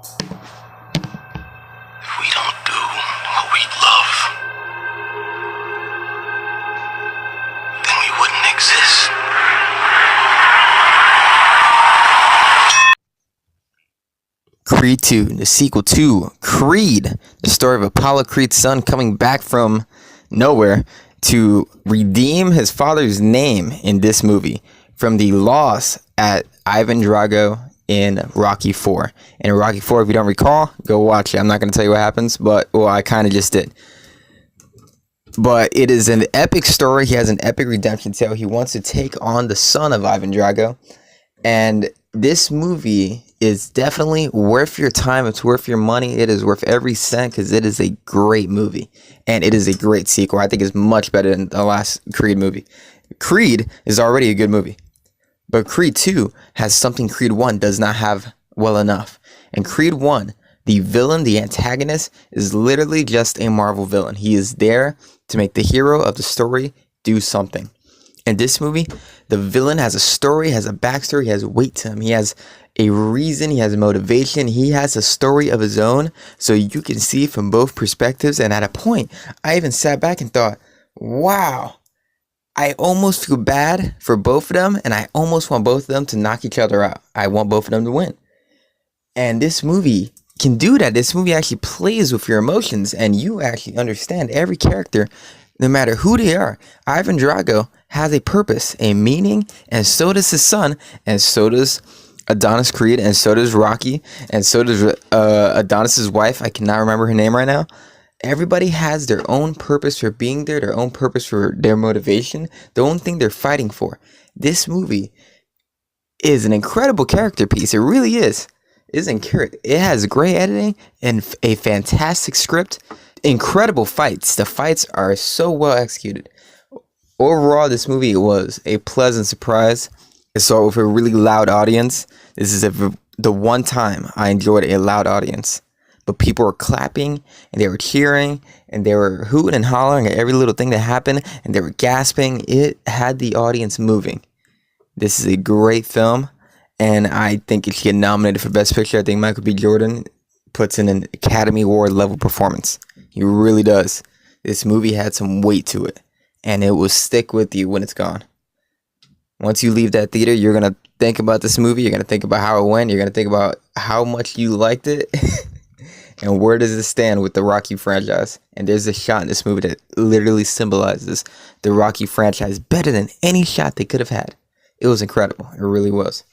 If we don't do what we love, then we wouldn't exist. Creed 2, the sequel to Creed, the story of Apollo Creed's son coming back from nowhere to redeem his father's name in this movie from the loss at Ivan Drago in Rocky 4. And in Rocky 4, if you don't recall, go watch it. I'm not going to tell you what happens, but, well, I kind of just did. But it is an epic story. He has an epic redemption tale. He wants to take on the son of Ivan Drago. And this movie is definitely worth your time. It's worth your money. It is worth every cent because it is a great movie. And it is a great sequel. I think it's much better than the last Creed movie. Creed is already a good movie. But Creed 2 has something Creed 1 does not have well enough. And Creed 1, the villain, the antagonist, is literally just a Marvel villain. He is there to make the hero of the story do something. In this movie, the villain has a story, has a backstory, he has weight to him. He has a reason, he has a motivation, he has a story of his own, so you can see from both perspectives. And at a point, I even sat back and thought, wow, I almost feel bad for both of them, and I almost want both of them to knock each other out. I want both of them to win. And this movie can do that. This movie actually plays with your emotions, and you actually understand every character, no matter who they are. Ivan Drago has a purpose, a meaning, and so does his son, and so does Adonis Creed, and so does Rocky, and so does Adonis's wife. I cannot remember her name right now. Everybody has their own purpose for being there, their own purpose for their motivation, the own thing they're fighting for. This movie is an incredible character piece. It really is. It has great editing and a fantastic script. Incredible fights. The fights are so well executed. Overall, this movie was a pleasant surprise. I saw it with a really loud audience. This is the one time I enjoyed a loud audience. But people were clapping, and they were cheering, and they were hooting and hollering at every little thing that happened, and they were gasping. It had the audience moving. This is a great film, and I think it should get nominated for Best Picture. I think Michael B. Jordan puts in an Academy Award level performance. He really does. This movie had some weight to it, and it will stick with you when it's gone. Once you leave that theater, you're going to think about this movie. You're going to think about how it went. You're going to think about how much you liked it. And where does it stand with the Rocky franchise? And there's a shot in this movie that literally symbolizes the Rocky franchise better than any shot they could have had. It was incredible. It really was.